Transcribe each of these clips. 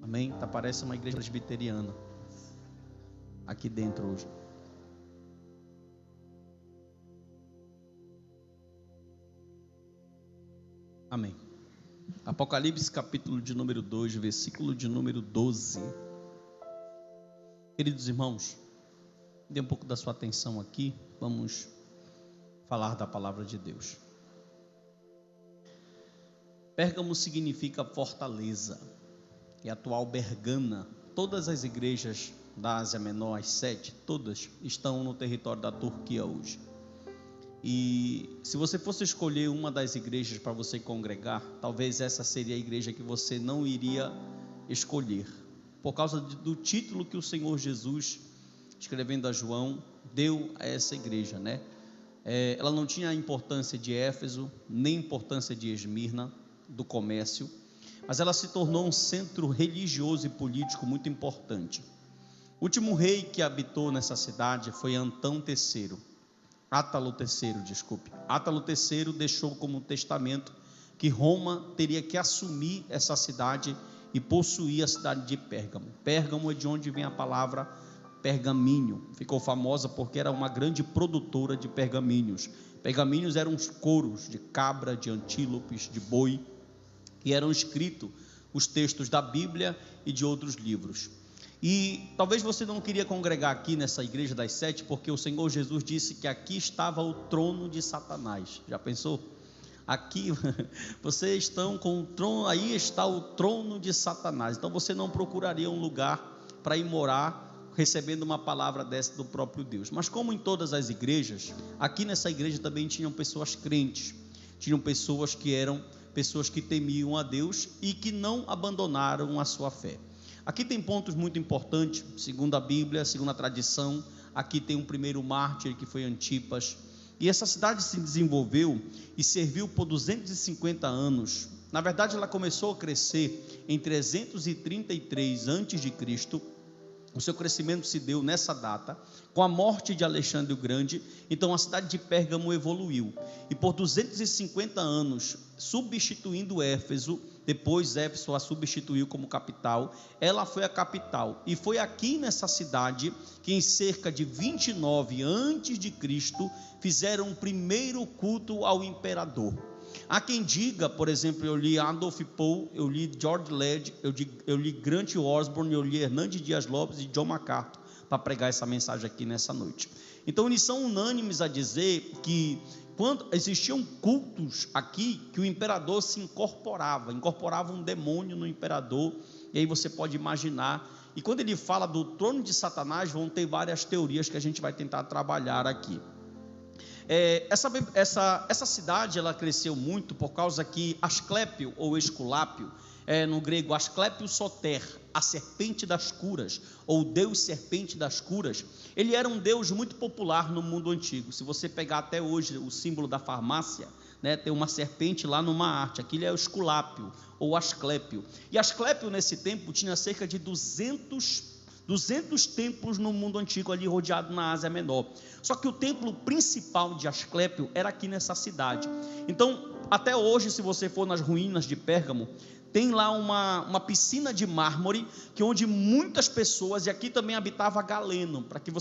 Amém? Parece uma igreja presbiteriana aqui dentro hoje. Amém. Apocalipse capítulo de número 2, versículo de número 12. Queridos irmãos, dê um pouco da sua atenção aqui, vamos falar da palavra de Deus. Pérgamo significa fortaleza, e a atual Bergana. Todas as igrejas da Ásia Menor, as 7, todas estão no território da Turquia hoje. E se você fosse escolher uma das igrejas para você congregar, talvez essa seria a igreja que você não iria escolher, por causa do título que o Senhor Jesus, escrevendo a João, deu a essa igreja, né? Ela não tinha a importância de Éfeso, nem importância de Esmirna, do comércio, mas ela se tornou um centro religioso e político muito importante. O último rei que habitou nessa cidade foi Átalo III. Átalo III deixou como testamento que Roma teria que assumir essa cidade e possuir a cidade de Pérgamo. Pérgamo é de onde vem a palavra pergaminho. Ficou famosa porque era uma grande produtora de pergaminhos. Pergaminhos eram os couros de cabra, de antílopes, de boi, que eram escritos os textos da Bíblia e de outros livros. E talvez você não queria congregar aqui nessa igreja das 7, porque o Senhor Jesus disse que aqui estava o trono de Satanás. Já pensou? Aqui vocês estão com o trono, aí está o trono de Satanás. Então você não procuraria um lugar para ir morar recebendo uma palavra dessa do próprio Deus. Mas como em todas as igrejas, aqui nessa igreja também tinham pessoas crentes, tinham pessoas que eram pessoas que temiam a Deus e que não abandonaram a sua fé. Aqui tem pontos muito importantes, segundo a Bíblia, segundo a tradição. Aqui tem um primeiro mártir que foi Antipas, e essa cidade se desenvolveu e serviu por 250 anos. Na verdade ela começou a crescer em 333 a.C., o seu crescimento se deu nessa data, com a morte de Alexandre o Grande. Então a cidade de Pérgamo evoluiu, e por 250 anos, substituindo Éfeso, depois Éfeso a substituiu como capital, ela foi a capital, e foi aqui nessa cidade, que em cerca de 29 a.C., fizeram o primeiro culto ao imperador. Há quem diga, por exemplo, eu li Adolf Paul, eu li George Led, eu li Grant Osborne, eu li Hernandes Dias Lopes e John MacArthur, para pregar essa mensagem aqui nessa noite. Então eles são unânimes a dizer que quando existiam cultos aqui, que o imperador se incorporava um demônio no imperador, e aí você pode imaginar. E quando ele fala do trono de Satanás, vão ter várias teorias que a gente vai tentar trabalhar aqui. Essa cidade ela cresceu muito por causa que Asclépio ou Esculápio, no grego Asclépio Soter, a serpente das curas, ou Deus serpente das curas, ele era um Deus muito popular no mundo antigo. Se você pegar até hoje o símbolo da farmácia, né, tem uma serpente lá numa arte, aquilo é o Esculápio ou Asclépio. E Asclépio nesse tempo tinha cerca de 200 templos no mundo antigo, ali rodeado na Ásia Menor. Só que o templo principal de Asclépio era aqui nessa cidade. Então, até hoje, se você for nas ruínas de Pérgamo, tem lá uma piscina de mármore, que onde muitas pessoas, e aqui também habitava Galeno, para que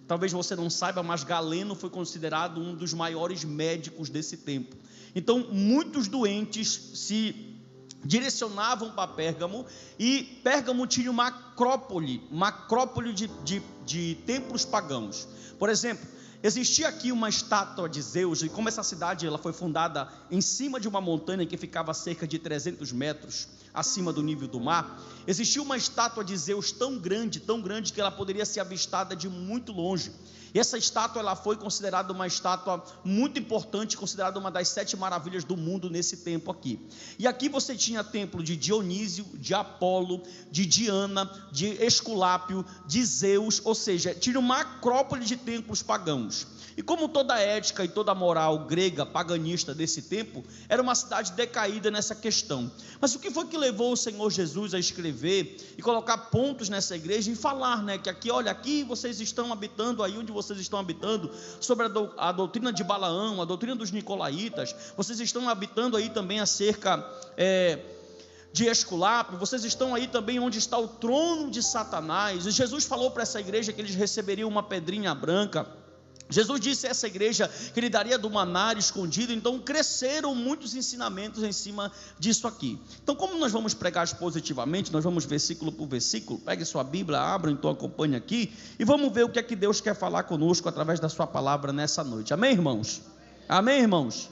talvez você não saiba, mas Galeno foi considerado um dos maiores médicos desse tempo. Então, muitos doentes se direcionavam para Pérgamo, e Pérgamo tinha uma acrópole de templos pagãos. Por exemplo, existia aqui uma estátua de Zeus, e como essa cidade ela foi fundada em cima de uma montanha que ficava a cerca de 300 metros acima do nível do mar, existia uma estátua de Zeus tão grande que ela poderia ser avistada de muito longe. E essa estátua ela foi considerada uma estátua muito importante, considerada uma das 7 maravilhas do mundo nesse tempo aqui. E aqui você tinha templo de Dionísio, de Apolo, de Diana, de Esculápio, de Zeus, ou seja, tinha uma acrópole de templos pagãos. E como toda a ética e toda a moral grega paganista desse tempo, era uma cidade decaída nessa questão. Mas o que foi que levou o Senhor Jesus a escrever e colocar pontos nessa igreja e falar, né, que aqui, olha, aqui vocês estão habitando, aí onde vocês estão habitando, sobre a doutrina de Balaão, a doutrina dos Nicolaitas, vocês estão habitando aí também acerca de Esculápio, vocês estão aí também onde está o trono de Satanás. E Jesus falou para essa igreja que eles receberiam uma pedrinha branca. Jesus disse a essa igreja que ele daria do maná escondido. Então cresceram muitos ensinamentos em cima disso aqui. Então, como nós vamos pregar positivamente, nós vamos versículo por versículo. Pegue sua Bíblia, abra, então acompanhe aqui e vamos ver o que é que Deus quer falar conosco através da sua palavra nessa noite. Amém, irmãos? Amém, irmãos?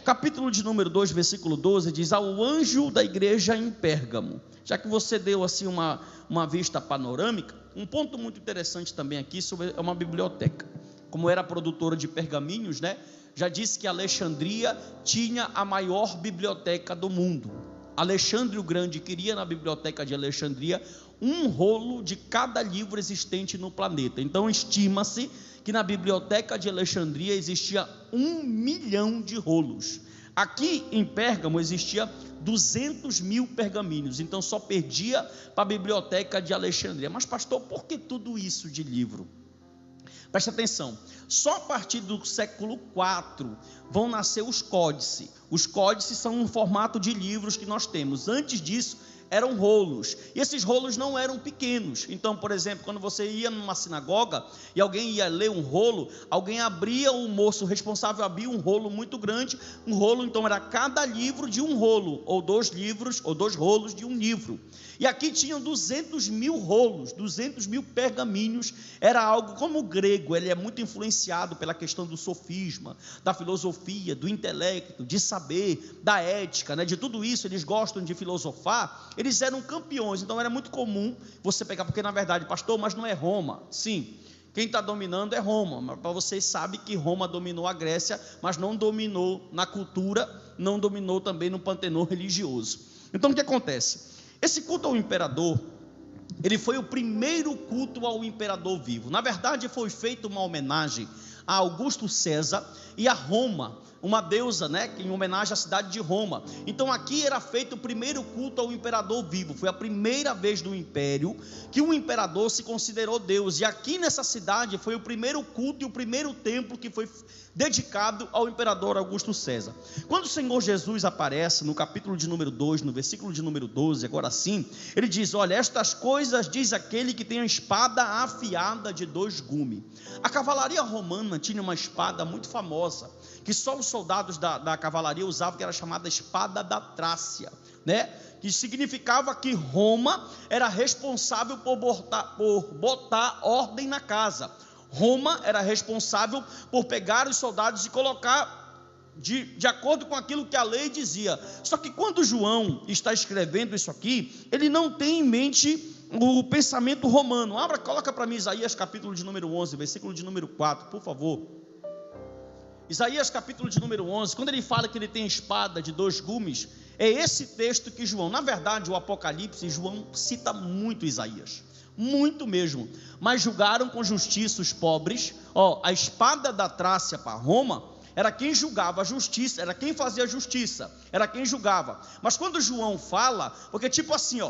Capítulo de número 2, versículo 12, diz: ao anjo da igreja em Pérgamo. Já que você deu assim uma vista panorâmica, um ponto muito interessante também aqui sobre uma biblioteca. Como era produtora de pergaminhos, né? Já disse que Alexandria tinha a maior biblioteca do mundo. Alexandre o Grande queria na biblioteca de Alexandria um rolo de cada livro existente no planeta. Então estima-se que na biblioteca de Alexandria existia 1 milhão de rolos. Aqui em Pérgamo existia 200 mil pergaminhos, então só perdia para a biblioteca de Alexandria. Mas pastor, por que tudo isso de livro? Preste atenção, só a partir do século IV vão nascer os códices. Os códices são um formato de livros que nós temos. Antes disso eram rolos, e esses rolos não eram pequenos. Então, por exemplo, quando você ia numa sinagoga e alguém ia ler um rolo, alguém abria, o moço responsável abria um rolo muito grande. Um rolo então era cada livro de um rolo, ou 2 livros, ou 2 rolos de um livro. E aqui tinham 200 mil rolos, 200 mil pergaminhos. Era algo como o grego, ele é muito influenciado pela questão do sofisma, da filosofia, do intelecto, de saber, da ética, né? De tudo isso. Eles gostam de filosofar. Eles eram campeões, então era muito comum você pegar, porque na verdade, pastor, mas não é Roma. Sim, quem está dominando é Roma, mas para vocês sabem que Roma dominou a Grécia, mas não dominou na cultura, não dominou também no panteão religioso. Então o que acontece? Esse culto ao imperador, ele foi o primeiro culto ao imperador vivo. Na verdade foi feita uma homenagem a Augusto César e a Roma, uma deusa, né, em homenagem à cidade de Roma. Então aqui era feito o primeiro culto ao imperador vivo. Foi a primeira vez no império que um imperador se considerou Deus. E aqui nessa cidade foi o primeiro culto e o primeiro templo que foi dedicado ao imperador Augusto César. Quando o Senhor Jesus aparece no capítulo de número 2, no versículo de número 12, agora sim, ele diz: olha, estas coisas diz aquele que tem a espada afiada de 2 gumes. A cavalaria romana tinha uma espada muito famosa, que só os soldados da cavalaria usavam, que era chamada espada da Trácia, né? Que significava que Roma era responsável por botar ordem na casa. Roma era responsável por pegar os soldados e colocar de acordo com aquilo que a lei dizia. Só que quando João está escrevendo isso aqui, ele não tem em mente o pensamento romano. Coloca para mim Isaías capítulo de número 11, versículo de número 4, por favor. Isaías capítulo de número 11, quando ele fala que ele tem espada de 2 gumes, é esse texto que João, na verdade o Apocalipse, João cita muito Isaías, muito mesmo, mas julgaram com justiça os pobres. A espada da Trácia para Roma era quem julgava a justiça, era quem fazia a justiça, era quem julgava. Mas quando João fala, porque tipo assim,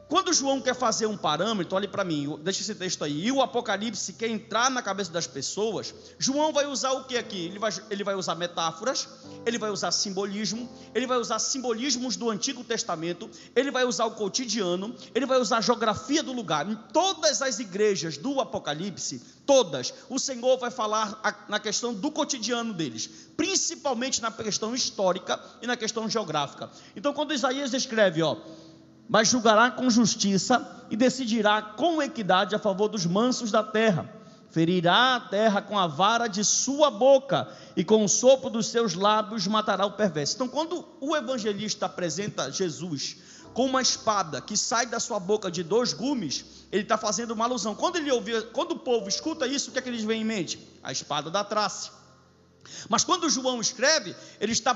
quando João quer fazer um parâmetro, olhe para mim, deixa esse texto aí, e o Apocalipse quer entrar na cabeça das pessoas, João vai usar o que aqui? Ele vai usar metáforas, ele vai usar simbolismo, ele vai usar simbolismos do Antigo Testamento, ele vai usar o cotidiano, ele vai usar a geografia do lugar. Em todas as igrejas do Apocalipse, todas, o Senhor vai falar na questão do cotidiano deles, principalmente na questão histórica e na questão geográfica. Então quando Isaías escreve, mas julgará com justiça e decidirá com equidade a favor dos mansos da terra, ferirá a terra com a vara de sua boca e com o sopro dos seus lábios matará o perverso. Então quando o evangelista apresenta Jesus com uma espada que sai da sua boca de 2 gumes, ele está fazendo uma alusão. Quando o povo escuta isso, o que é que eles veem em mente? A espada da Trácia. Mas quando João escreve, ele está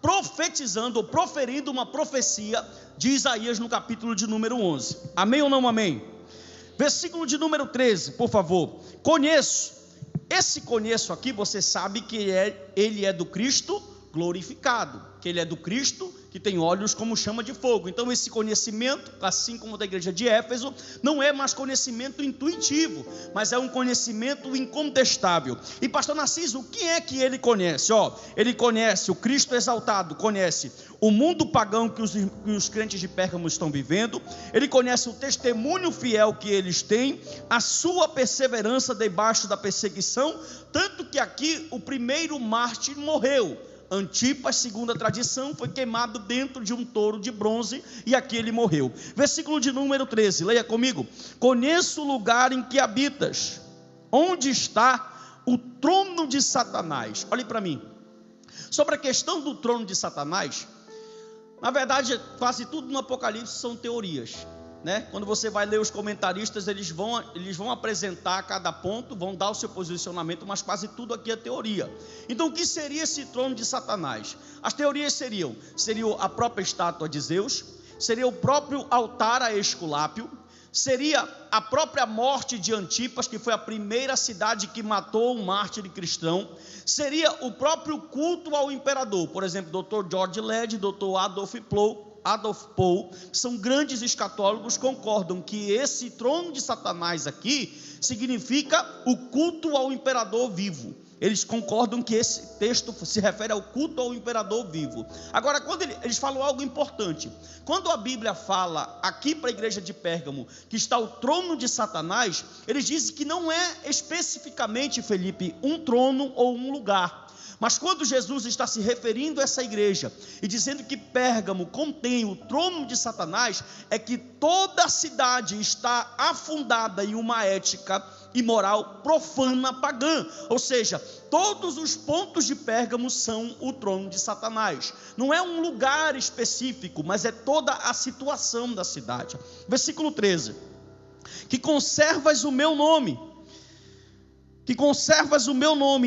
profetizando ou proferindo uma profecia de Isaías no capítulo de número 11. Amém ou não amém? Versículo de número 13, por favor. Conheço. Esse conheço aqui, você sabe que ele é do Cristo glorificado, que ele é do Cristo que tem olhos como chama de fogo. Então esse conhecimento, assim como da igreja de Éfeso, não é mais conhecimento intuitivo, mas é um conhecimento incontestável. E pastor Narciso, o que é que ele conhece? Ele conhece o Cristo exaltado, conhece o mundo pagão que os crentes de Pérgamo estão vivendo, ele conhece o testemunho fiel que eles têm, a sua perseverança debaixo da perseguição, tanto que aqui o primeiro mártir morreu. Antipas, segundo a tradição, foi queimado dentro de um touro de bronze, e aqui ele morreu. Versículo de número 13, leia comigo. Conheço o lugar em que habitas, onde está o trono de Satanás. Olhe para mim, sobre a questão do trono de Satanás, na verdade, quase tudo no Apocalipse são teorias, né? Quando você vai ler os comentaristas, eles vão apresentar cada ponto, vão dar o seu posicionamento, mas quase tudo aqui é teoria. Então, o que seria esse trono de Satanás? As teorias seriam a própria estátua de Zeus, seria o próprio altar a Esculápio, seria a própria morte de Antipas, que foi a primeira cidade que matou um mártir cristão, seria o próprio culto ao imperador. Por exemplo, Dr. George Led, Dr. Adolf Paul, são grandes escatólogos, concordam que esse trono de Satanás aqui significa o culto ao imperador vivo. Eles concordam que esse texto se refere ao culto ao imperador vivo. Agora, quando eles falam algo importante, quando a Bíblia fala aqui para a igreja de Pérgamo que está o trono de Satanás, eles dizem que não é especificamente, Felipe, um trono ou um lugar. Mas quando Jesus está se referindo a essa igreja e dizendo que Pérgamo contém o trono de Satanás, é que toda a cidade está afundada em uma ética e moral profana, pagã. Ou seja, todos os pontos de Pérgamo são o trono de Satanás. Não é um lugar específico, mas é toda a situação da cidade. Versículo 13. Que conservas o meu nome,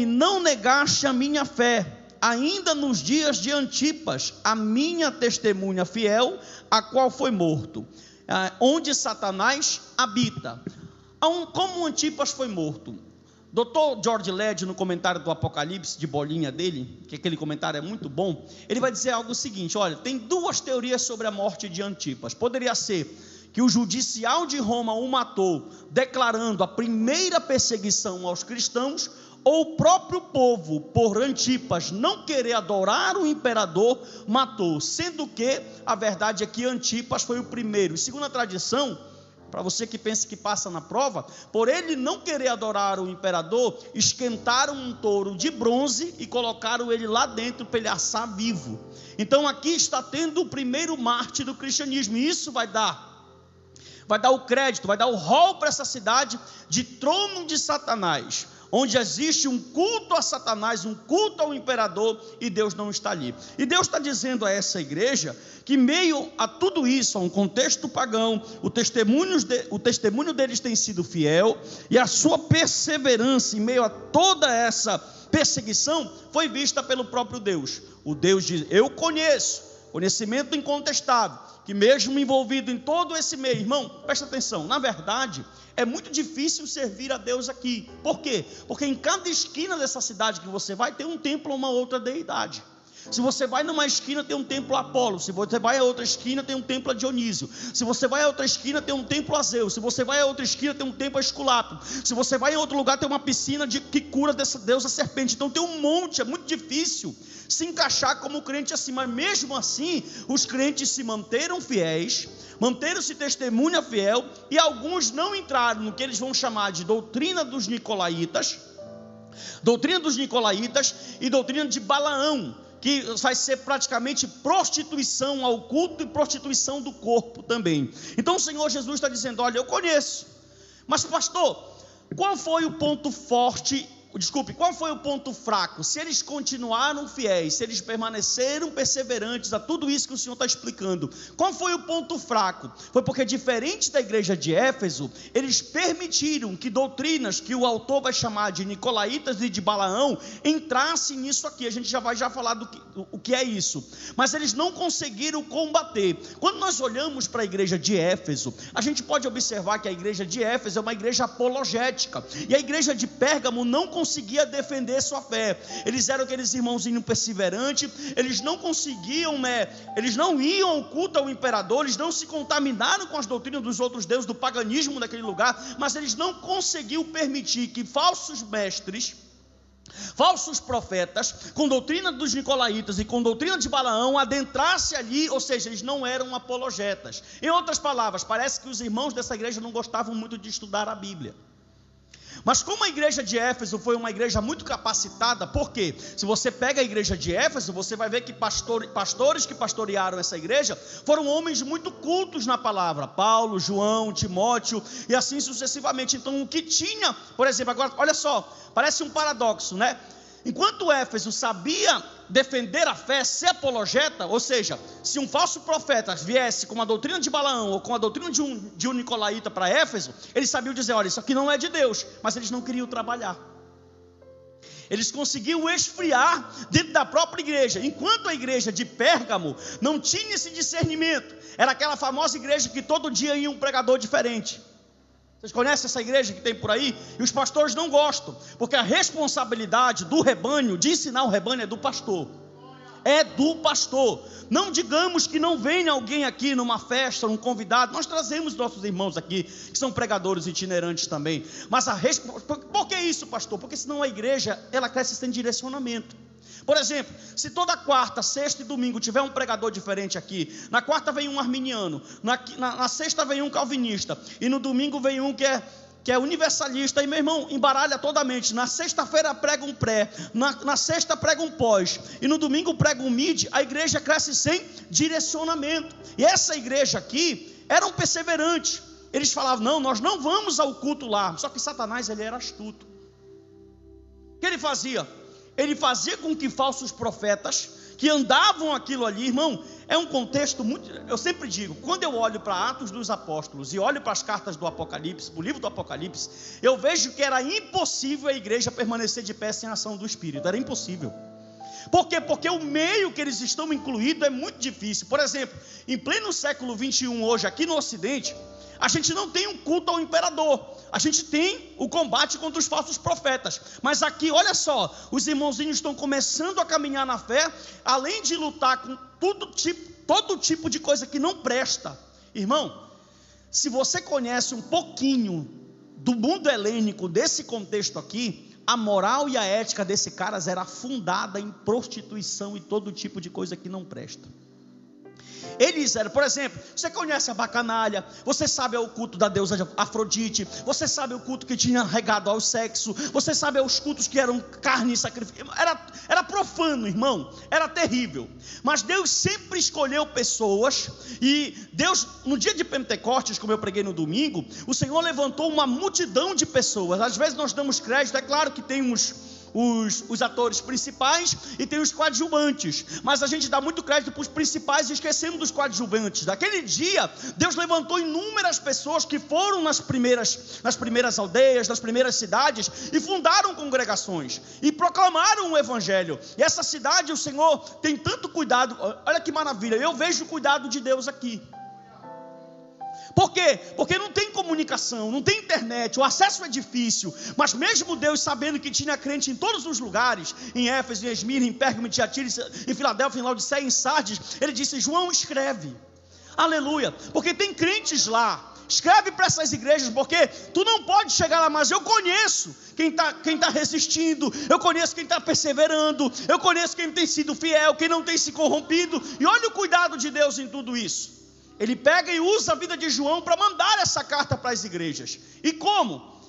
não negaste a minha fé, ainda nos dias de Antipas, a minha testemunha fiel, a qual foi morto, onde Satanás habita. Como Antipas foi morto? Dr. George Led, no comentário do Apocalipse, de bolinha dele, que aquele comentário é muito bom, ele vai dizer algo seguinte: olha, tem duas teorias sobre a morte de Antipas. Poderia ser que o judicial de Roma o matou, declarando a primeira perseguição aos cristãos, ou o próprio povo, por Antipas não querer adorar o imperador, matou, sendo que a verdade é que Antipas foi o primeiro. Segundo a tradição, para você que pensa que passa na prova, por ele não querer adorar o imperador, esquentaram um touro de bronze e colocaram ele lá dentro para ele assar vivo. Então aqui está tendo o primeiro mártir do cristianismo, e isso vai dar o crédito, vai dar o rol para essa cidade de trono de Satanás, onde existe um culto a Satanás, um culto ao imperador, e Deus não está ali. E Deus está dizendo a essa igreja que, meio a tudo isso, a um contexto pagão, o testemunho deles tem sido fiel, e a sua perseverança em meio a toda essa perseguição foi vista pelo próprio Deus. O Deus diz: eu conhecimento incontestável, que mesmo envolvido em todo esse meio, irmão, presta atenção, na verdade, é muito difícil servir a Deus aqui. Por quê? Porque em cada esquina dessa cidade que você vai, tem um templo ou uma outra deidade. Se você vai numa esquina, tem um templo a Apolo. Se você vai a outra esquina, tem um templo a Dionísio. Se você vai a outra esquina, tem um templo a Zeus. Se você vai a outra esquina, tem um templo a Esculápio. Se você vai em outro lugar, tem uma piscina que cura dessa deusa serpente. Então tem um monte, é muito difícil se encaixar como crente assim. Mas mesmo assim, os crentes se manteram fiéis, manteram-se testemunha fiel, e alguns não entraram no que eles vão chamar de doutrina dos nicolaítas e doutrina de Balaão, que vai ser praticamente prostituição ao culto e prostituição do corpo também. Então o Senhor Jesus está dizendo: olha, eu conheço, mas pastor, qual foi o ponto fraco? Se eles continuaram fiéis, se eles permaneceram perseverantes a tudo isso que o Senhor está explicando, qual foi o ponto fraco? Foi porque, diferente da igreja de Éfeso, eles permitiram que doutrinas que o autor vai chamar de nicolaítas e de Balaão entrassem nisso aqui. A gente já vai falar o que é isso, mas eles não conseguiram combater. Quando nós olhamos para a igreja de Éfeso, a gente pode observar que a igreja de Éfeso é uma igreja apologética, e a igreja de Pérgamo não conseguiu conseguia defender sua fé. Eles eram aqueles irmãozinhos perseverantes, eles não conseguiam, eles não iam ao culto ao imperador, eles não se contaminaram com as doutrinas dos outros deuses, do paganismo daquele lugar, mas eles não conseguiam permitir que falsos mestres, falsos profetas, com doutrina dos nicolaítas e com doutrina de Balaão, adentrasse ali, ou seja, eles não eram apologetas. Em outras palavras, parece que os irmãos dessa igreja não gostavam muito de estudar a Bíblia. Mas como a igreja de Éfeso foi uma igreja muito capacitada, por quê? Se você pega a igreja de Éfeso, você vai ver que pastores que pastorearam essa igreja foram homens muito cultos na palavra, Paulo, João, Timóteo e assim sucessivamente. Então o que tinha, por exemplo, agora olha só, parece um paradoxo, né? Enquanto Éfeso sabia defender a fé, ser apologeta, ou seja, se um falso profeta viesse com a doutrina de Balaão ou com a doutrina de um nicolaíta para Éfeso, eles sabiam dizer, olha, isso aqui não é de Deus, mas eles não queriam trabalhar. Eles conseguiam esfriar dentro da própria igreja, enquanto a igreja de Pérgamo não tinha esse discernimento. Era aquela famosa igreja que todo dia ia um pregador diferente. Vocês conhecem essa igreja que tem por aí? E os pastores não gostam, porque a responsabilidade do rebanho, de ensinar o rebanho, é do pastor. É do pastor. Não digamos que não venha alguém aqui numa festa, um convidado. Nós trazemos nossos irmãos aqui, que são pregadores itinerantes também. Mas por que isso, pastor? Porque senão a igreja, ela cresce sem direcionamento. Por exemplo, se toda quarta, sexta e domingo tiver um pregador diferente aqui, na quarta vem um arminiano, na sexta vem um calvinista, e no domingo vem um que é universalista, e meu irmão, embaralha toda a mente. Na sexta-feira prega um pré, na sexta prega um pós, e no domingo prega um mid. A igreja cresce sem direcionamento. E essa igreja aqui eram perseverantes. Eles falavam, não, nós não vamos ao culto lá. Só que Satanás, ele era astuto. O que ele fazia? Ele fazia com que falsos profetas que andavam aquilo ali, irmão, é um contexto muito, eu sempre digo, quando eu olho para Atos dos Apóstolos e olho para as cartas do Apocalipse, para o livro do Apocalipse, eu vejo que era impossível a igreja permanecer de pé sem a ação do Espírito, era impossível. Por quê? Porque o meio que eles estão incluídos é muito difícil. Por exemplo, em pleno século 21 hoje, aqui no Ocidente, a gente não tem um culto ao imperador, a gente tem o combate contra os falsos profetas. Mas aqui, olha só, os irmãozinhos estão começando a caminhar na fé, além de lutar com todo tipo de coisa que não presta. Irmão, se você conhece um pouquinho do mundo helênico, desse contexto aqui, a moral e a ética desse caras era fundada em prostituição e todo tipo de coisa que não presta. Eles eram, por exemplo, você conhece a bacanalha, você sabe o culto da deusa Afrodite, você sabe o culto que tinha regado ao sexo, você sabe os cultos que eram carne e sacrifício, era profano, irmão, era terrível. Mas Deus sempre escolheu pessoas, e Deus, no dia de Pentecostes, como eu preguei no domingo, o Senhor levantou uma multidão de pessoas. Às vezes nós damos crédito, é claro que tem os atores principais e tem os coadjuvantes, mas a gente dá muito crédito para os principais e esquecemos dos coadjuvantes. Daquele dia, Deus levantou inúmeras pessoas que foram nas primeiras aldeias, nas primeiras cidades, e fundaram congregações, e proclamaram o evangelho. E essa cidade, o Senhor tem tanto cuidado, olha que maravilha, eu vejo o cuidado de Deus aqui. Por quê? Porque não tem comunicação, não tem internet, o acesso é difícil. Mas mesmo Deus sabendo que tinha crente em todos os lugares, em Éfeso, em Esmirna, em Pérgamo, em Tiatira, em Filadélfia, em Laodiceia, em Sardes, ele disse, João, escreve, aleluia, porque tem crentes lá. Escreve para essas igrejas, porque tu não pode chegar lá, mas eu conheço quem está resistindo, eu conheço quem está perseverando, eu conheço quem tem sido fiel, quem não tem se corrompido. E olha o cuidado de Deus em tudo isso. Ele pega e usa a vida de João para mandar essa carta para as igrejas. E como?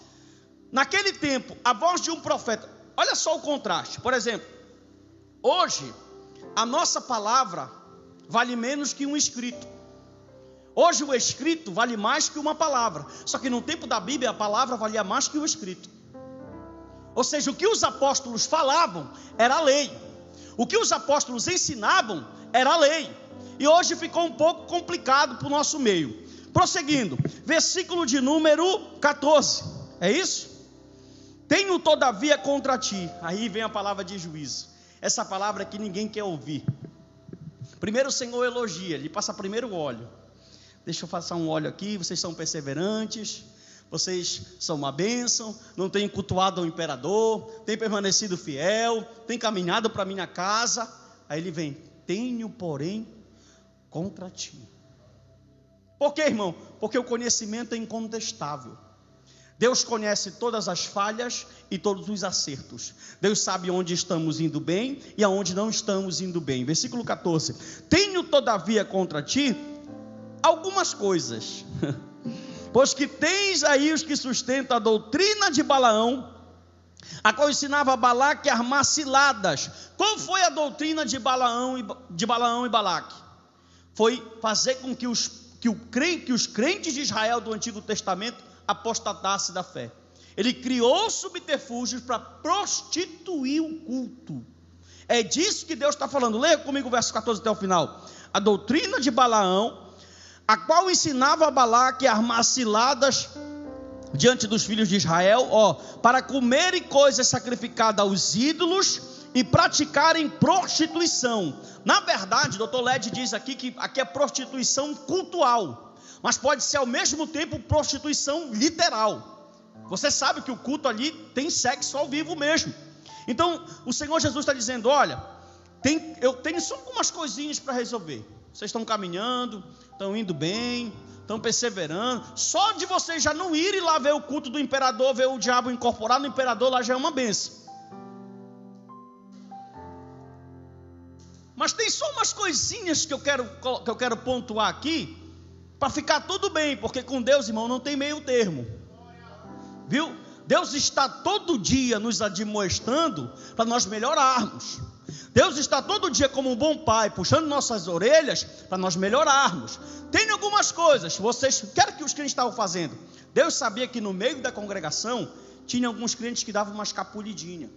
Naquele tempo, a voz de um profeta. Olha só o contraste. Por exemplo, hoje, a nossa palavra vale menos que um escrito. Hoje o escrito vale mais que uma palavra. Só que no tempo da Bíblia, a palavra valia mais que o escrito. Ou seja, o que os apóstolos falavam era a lei. O que os apóstolos ensinavam era a lei. E hoje ficou um pouco complicado para o nosso meio. Prosseguindo, versículo de número 14, é isso? Tenho todavia contra ti, aí vem a palavra de juízo, essa palavra que ninguém quer ouvir. Primeiro o Senhor elogia, ele passa primeiro o óleo. Deixa eu passar um óleo aqui, vocês são perseverantes, vocês são uma bênção, não têm cultuado ao imperador, têm permanecido fiel, têm caminhado para a minha casa. Aí ele vem: tenho, porém, contra ti. Por quê, irmão? Porque o conhecimento é incontestável. Deus conhece todas as falhas e todos os acertos. Deus sabe onde estamos indo bem e aonde não estamos indo bem. Versículo 14: tenho todavia contra ti algumas coisas, pois que tens aí os que sustentam a doutrina de Balaão, a qual ensinava Balaque a armar ciladas. Qual foi a doutrina de Balaão e Balaque? Foi fazer com que os crentes de Israel do Antigo Testamento apostatasse da fé. Ele criou subterfúgios para prostituir o culto. É disso que Deus está falando. Leia comigo o verso 14 até o final. A doutrina de Balaão, a qual ensinava a Balaque a armar ciladas diante dos filhos de Israel, para comerem coisas sacrificadas aos ídolos e praticarem prostituição. Na verdade, Dr. Led diz aqui que aqui é prostituição cultual, mas pode ser ao mesmo tempo prostituição literal. Você sabe que o culto ali tem sexo ao vivo mesmo. Então o Senhor Jesus está dizendo: olha, eu tenho só algumas coisinhas para resolver. Vocês estão caminhando, estão indo bem, estão perseverando. Só de vocês já não irem lá ver o culto do imperador, ver o diabo incorporar no imperador, lá já é uma bênção. Mas tem só umas coisinhas que eu quero pontuar aqui, para ficar tudo bem, porque com Deus, irmão, não tem meio termo, viu? Deus está todo dia nos admoestando para nós melhorarmos. Deus está todo dia como um bom pai, puxando nossas orelhas para nós melhorarmos. Tem algumas coisas, o que os crentes estavam fazendo? Deus sabia que no meio da congregação tinha alguns crentes que davam uma escapulidinha.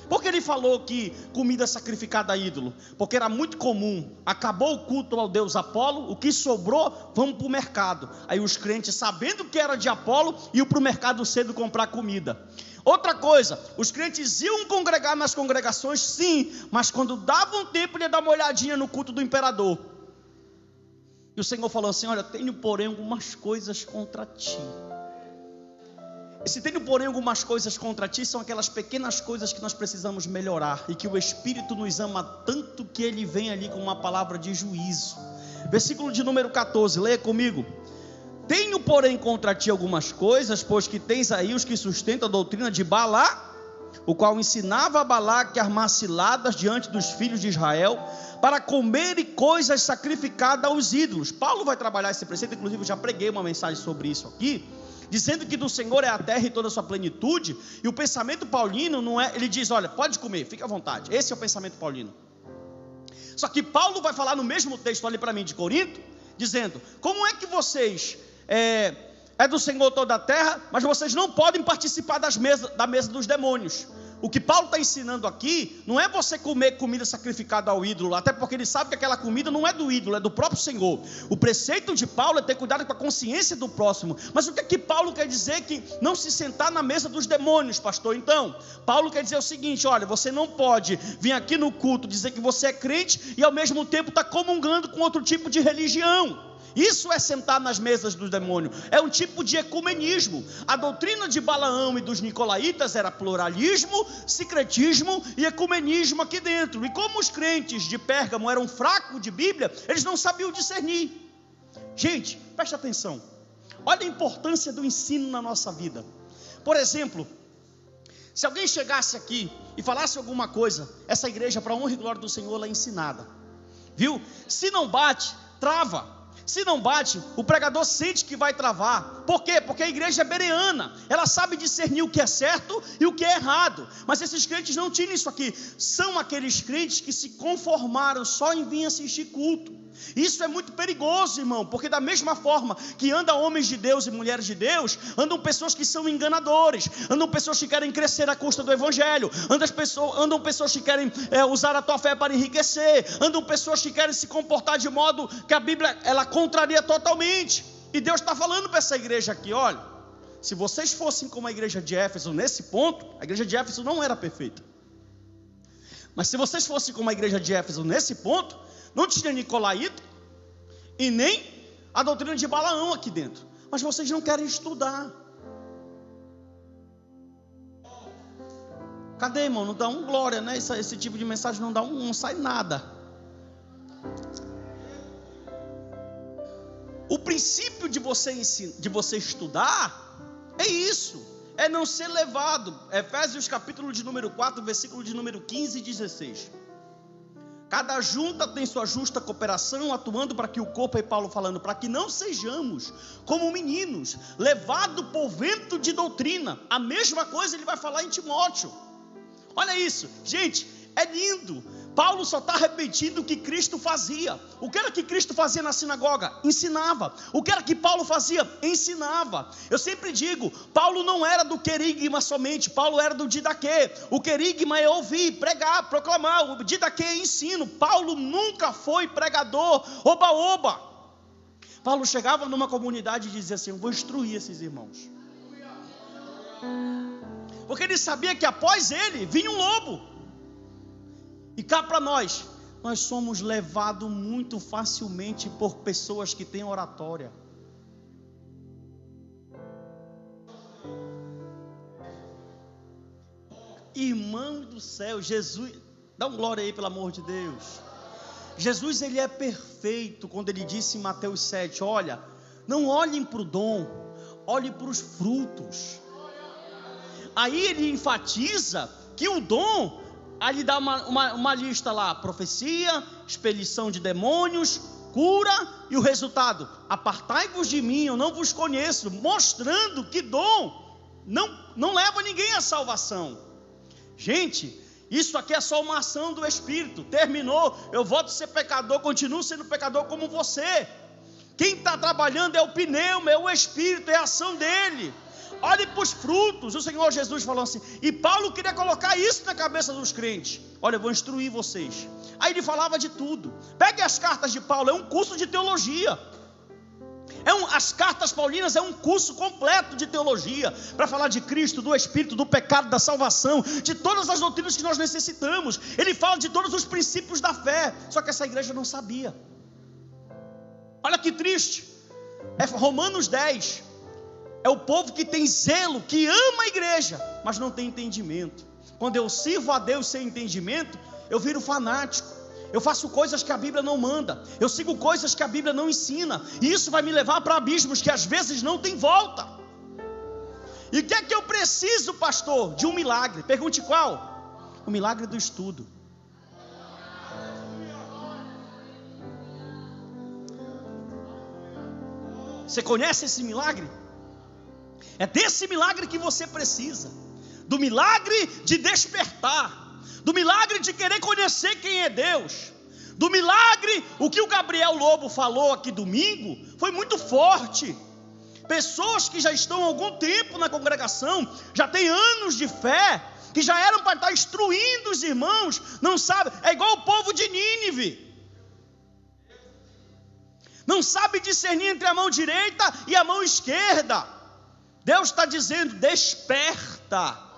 Por que ele falou que comida sacrificada a ídolo? Porque era muito comum, acabou o culto ao deus Apolo, o que sobrou, vamos para o mercado. Aí os crentes, sabendo que era de Apolo, iam para o mercado cedo comprar comida. Outra coisa, os crentes iam congregar nas congregações, sim, mas quando davam tempo, ele ia dar uma olhadinha no culto do imperador. E o Senhor falou assim: olha, tenho porém algumas coisas contra ti. Esse tenho porém algumas coisas contra ti são aquelas pequenas coisas que nós precisamos melhorar, e que o Espírito nos ama tanto que ele vem ali com uma palavra de juízo. Versículo de número 14, leia comigo: tenho porém contra ti algumas coisas, pois que tens aí os que sustentam a doutrina de Balá, o qual ensinava a Balaque a armar ciladas diante dos filhos de Israel, para comerem coisas sacrificadas aos ídolos. Paulo vai trabalhar esse preceito, inclusive eu já preguei uma mensagem sobre isso aqui, dizendo que do Senhor é a terra e toda a sua plenitude. E o pensamento paulino não é, ele diz: olha, pode comer, fica à vontade. Esse é o pensamento paulino. Só que Paulo vai falar no mesmo texto ali para mim de Corinto, dizendo: como é que vocês é do Senhor toda a terra, mas vocês não podem participar da mesa dos demônios? O que Paulo está ensinando aqui não é você comer comida sacrificada ao ídolo, até porque ele sabe que aquela comida não é do ídolo, é do próprio Senhor. O preceito de Paulo é ter cuidado com a consciência do próximo. Mas o que é que Paulo quer dizer que não se sentar na mesa dos demônios, pastor? Então, Paulo quer dizer o seguinte: olha, você não pode vir aqui no culto dizer que você é crente e ao mesmo tempo está comungando com outro tipo de religião. Isso é sentar nas mesas dos demônios, é um tipo de ecumenismo. A doutrina de Balaão e dos nicolaítas era pluralismo, sincretismo e ecumenismo aqui dentro. E como os crentes de Pérgamo eram fracos de Bíblia, eles não sabiam discernir. Gente, preste atenção, olha a importância do ensino na nossa vida. Por exemplo, se alguém chegasse aqui e falasse alguma coisa, essa igreja, para a honra e glória do Senhor, ela é ensinada, viu? Se não bate, trava. Se não bate, o pregador sente que vai travar. Por quê? Porque a igreja é bereana, ela sabe discernir o que é certo e o que é errado. Mas esses crentes não tinham isso aqui. São aqueles crentes que se conformaram só em vir assistir culto. Isso é muito perigoso, irmão, porque da mesma forma que andam homens de Deus e mulheres de Deus, andam pessoas que são enganadores, andam pessoas que querem crescer à custa do evangelho, andam pessoas que querem usar a tua fé para enriquecer, andam pessoas que querem se comportar de modo que a Bíblia ela contraria totalmente. E Deus está falando para essa igreja aqui: olha, se vocês fossem como a igreja de Éfeso nesse ponto, a igreja de Éfeso não era perfeita, mas se vocês fossem como a igreja de Éfeso nesse ponto, não tinha nicolaíta e nem a doutrina de Balaão aqui dentro. mas vocês não querem estudar. Cadê, irmão? Não dá um glória, né? Esse tipo de mensagem não sai nada. O princípio de você estudar é isso, é não ser levado. Efésios capítulo de número 4, versículo de número 15 e 16. Cada junta tem sua justa cooperação, atuando para que o corpo, aí Paulo falando, para que não sejamos como meninos, levados por vento de doutrina. A mesma coisa ele vai falar em Timóteo. Olha isso, gente, é lindo. Paulo só está repetindo o que Cristo fazia. O que era que Cristo fazia na sinagoga? Ensinava. O que era que Paulo fazia? Ensinava. Eu sempre digo, Paulo não era do querigma somente, Paulo era do didaquê. O querigma é ouvir, pregar, proclamar. O didaquê é ensino. Paulo nunca foi pregador, oba-oba. Paulo chegava numa comunidade e dizia assim: eu vou instruir esses irmãos. Porque ele sabia que após ele vinha um lobo. E cá para nós somos levados muito facilmente por pessoas que têm oratória. Irmão do céu, Jesus, dá um glória aí pelo amor de Deus. Jesus, ele é perfeito quando ele disse em Mateus 7, olha, não olhem para o dom, olhem para os frutos. Aí ele enfatiza que o dom, aí ele dá uma lista lá: profecia, expelição de demônios, cura, e o resultado: apartai-vos de mim, eu não vos conheço. Mostrando que dom não leva ninguém à salvação. Gente, isso aqui é só uma ação do Espírito. Terminou, eu volto a ser pecador, continuo sendo pecador como você. Quem está trabalhando é o pneuma, é o Espírito, é a ação dele. Olhe para os frutos. O Senhor Jesus falou assim, e Paulo queria colocar isso na cabeça dos crentes: olha, eu vou instruir vocês. Aí ele falava de tudo. Pegue as cartas de Paulo, é um curso de teologia. As cartas paulinas é um curso completo de teologia, para falar de Cristo, do Espírito, do pecado, da salvação, de todas as doutrinas que nós necessitamos. Ele fala de todos os princípios da fé, só que essa igreja não sabia. Olha que triste, é Romanos 10, é o povo que tem zelo, que ama a igreja, mas não tem entendimento. Quando eu sirvo a Deus sem entendimento, eu viro fanático. Eu faço coisas que a Bíblia não manda, eu sigo coisas que a Bíblia não ensina, e isso vai me levar para abismos que às vezes não tem volta. E o que é que eu preciso, pastor? De um milagre. Pergunte qual? O milagre do estudo. Você conhece esse milagre? É desse milagre que você precisa. Do milagre de despertar, do milagre de querer conhecer quem é Deus, do milagre, o que o Gabriel Lobo falou aqui domingo foi muito forte. Pessoas que já estão há algum tempo na congregação, já têm anos de fé, que já eram para estar instruindo os irmãos, não sabem, é igual o povo de Nínive, não sabe discernir entre a mão direita e a mão esquerda. Deus está dizendo: desperta.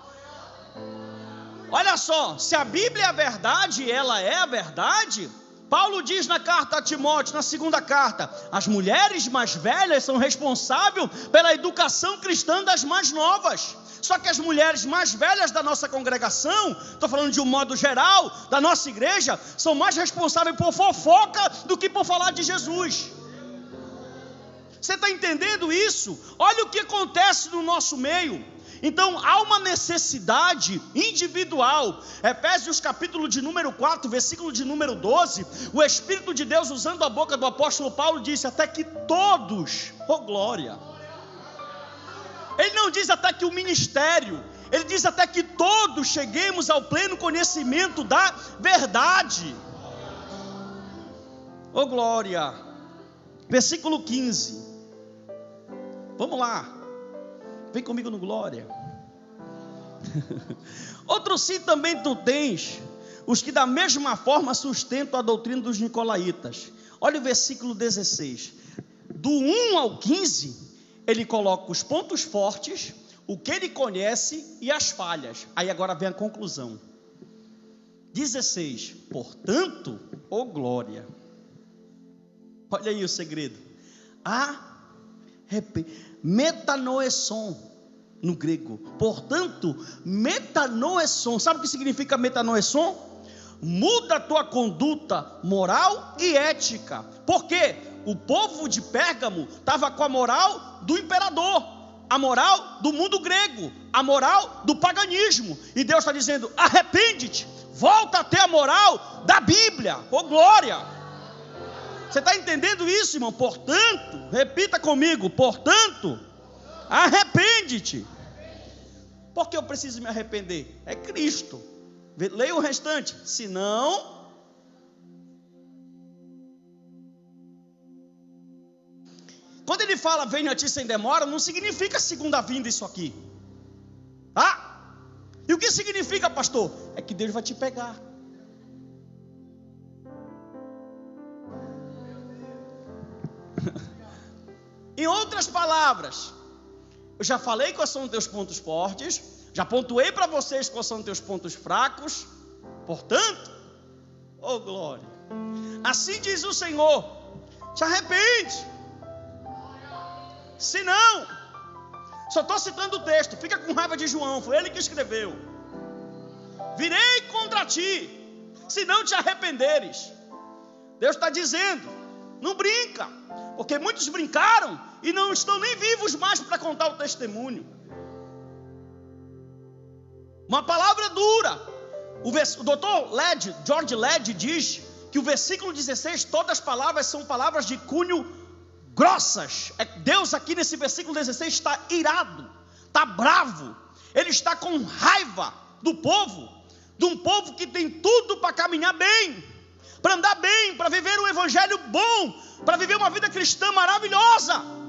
Olha só, se a Bíblia é a verdade, ela é a verdade. Paulo diz na carta a Timóteo, na segunda carta: as mulheres mais velhas são responsáveis pela educação cristã das mais novas. Só que as mulheres mais velhas da nossa congregação, estou falando de um modo geral, da nossa igreja, são mais responsáveis por fofoca do que por falar de Jesus. Você está entendendo isso? Olha o que acontece no nosso meio. Então há uma necessidade individual. Efésios capítulo de número 4, versículo de número 12, o Espírito de Deus, usando a boca do apóstolo Paulo, disse: até que todos, oh glória. Ele não diz até que o ministério, ele diz até que todos cheguemos ao pleno conhecimento da verdade. Oh glória. Versículo 15. Vamos lá. Vem comigo no glória. Outro sim também tu tens, os que da mesma forma sustentam a doutrina dos nicolaítas. Olha o versículo 16. Do 1 ao 15, ele coloca os pontos fortes, o que ele conhece e as falhas. Aí agora vem a conclusão. 16. Portanto, ó glória. Olha aí o segredo. Há Metanoeson no grego. Portanto, metanoeson, sabe o que significa metanoeson? Muda a tua conduta moral e ética. Por quê? O povo de Pérgamo estava com a moral do imperador, a moral do mundo grego, a moral do paganismo. E Deus está dizendo: arrepende-te, volta a ter a moral da Bíblia. Oh glória! Você está entendendo isso, irmão? Portanto, repita comigo: portanto, arrepende-te. Por que eu preciso me arrepender? É Cristo. Leia o restante. Senão, quando ele fala venho a ti sem demora, não significa segunda vinda isso aqui. E o que significa, pastor? É que Deus vai te pegar. Em outras palavras, eu já falei quais são os teus pontos fortes, já pontuei para vocês quais são os teus pontos fracos. Portanto, oh glória, assim diz o Senhor: te arrepende. Se não, só estou citando o texto, fica com raiva de João, foi ele que escreveu. Virei contra ti, se não te arrependeres. Deus está dizendo: não brinca, porque muitos brincaram e não estão nem vivos mais para contar o testemunho. Uma palavra dura. O doutor George Led diz que o versículo 16, todas as palavras são palavras de cunho grossas. Deus aqui nesse versículo 16 está irado, está bravo, ele está com raiva do povo, de um povo que tem tudo para caminhar bem, para andar bem, para viver um evangelho bom, para viver uma vida cristã maravilhosa.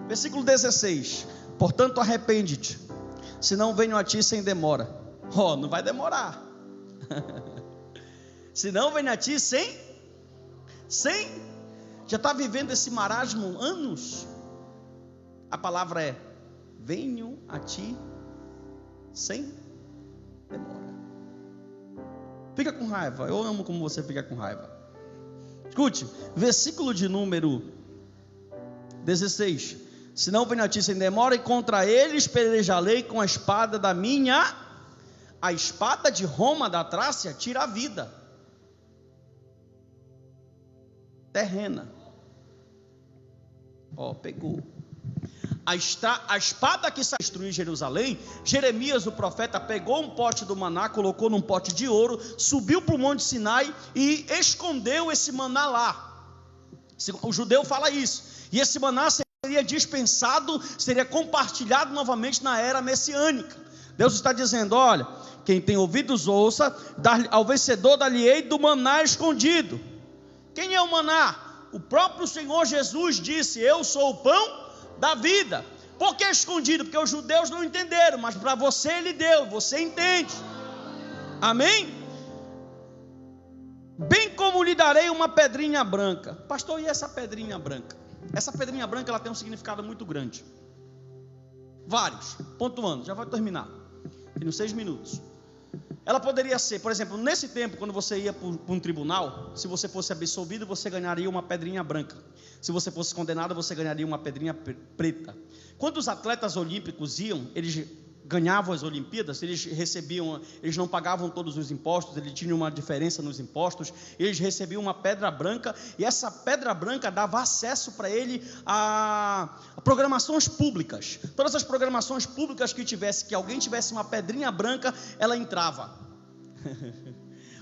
Versículo 16: portanto arrepende-te, senão venho a ti sem demora. Não vai demorar. Senão venho a ti sem já está vivendo esse marasmo anos. A palavra é: venho a ti sem demora. Fica com raiva. Eu amo como você fica com raiva. Escute, versículo de número 16: se não venho a ti sem demora, e contra eles pelejarei com a espada da minha. A espada de Roma da Trácia tira a vida terrena. Pegou. A espada que saiu destruir Jerusalém. Jeremias, o profeta, pegou um pote do maná, colocou num pote de ouro, subiu para o Monte Sinai e escondeu esse maná lá. O judeu fala isso. E esse maná seria dispensado, seria compartilhado novamente na era messiânica. Deus está dizendo: olha, quem tem ouvidos ouça, ao vencedor dar-lhe-ei do maná escondido. Quem é o maná? O próprio Senhor Jesus disse: eu sou o pão da vida. Por que escondido? Porque os judeus não entenderam, mas para você ele deu, você entende. Amém? Bem como lhe darei uma pedrinha branca. Pastor, e essa pedrinha branca? Essa pedrinha branca, ela tem um significado muito grande. Vários. Pontuando, já vai terminar. Tem uns 6 minutos. Ela poderia ser, por exemplo, nesse tempo, quando você ia para um tribunal, se você fosse absolvido, você ganharia uma pedrinha branca. Se você fosse condenado, você ganharia uma pedrinha preta. Quando os atletas olímpicos iam, eles ganhavam as Olimpíadas, eles não pagavam todos os impostos, eles tinham uma diferença nos impostos, eles recebiam uma pedra branca, e essa pedra branca dava acesso para ele a programações públicas. Todas as programações públicas que alguém tivesse uma pedrinha branca, ela entrava.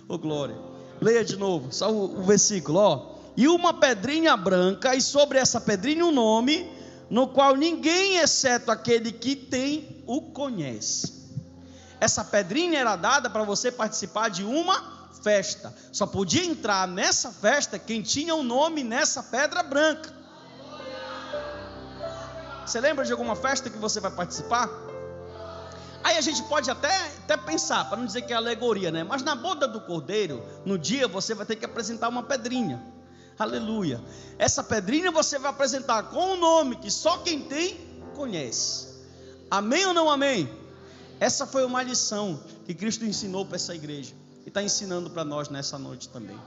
Glória. Leia de novo, só o versículo, E uma pedrinha branca, e sobre essa pedrinha um nome, no qual ninguém, exceto aquele que tem, o conhece. Essa pedrinha era dada para você participar de uma festa. Só podia entrar nessa festa quem tinha um nome nessa pedra branca. Você lembra de alguma festa que você vai participar? Aí a gente pode até pensar, para não dizer que é alegoria, né? Mas na boda do cordeiro, no dia você vai ter que apresentar uma pedrinha. Aleluia. Essa pedrinha você vai apresentar com um nome que só quem tem conhece. Amém ou não amém? Essa foi uma lição que Cristo ensinou para essa igreja e está ensinando para nós nessa noite também.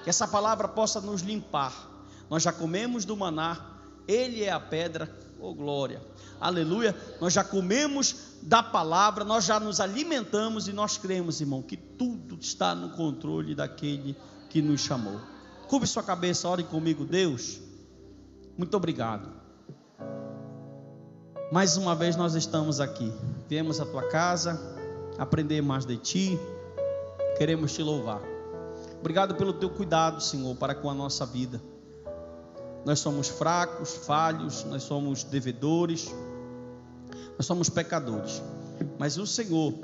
Que essa palavra possa nos limpar. Nós já comemos do maná, Ele é a pedra, oh glória, aleluia. Nós já comemos da palavra, nós já nos alimentamos e nós cremos, irmão, que tudo está no controle daquele que nos chamou. Curve sua cabeça, ore comigo. Deus, muito obrigado. Mais uma vez nós estamos aqui, viemos à tua casa, aprender mais de ti, queremos te louvar. Obrigado pelo teu cuidado, Senhor, para com a nossa vida. Nós somos fracos, falhos, nós somos devedores, nós somos pecadores, mas o Senhor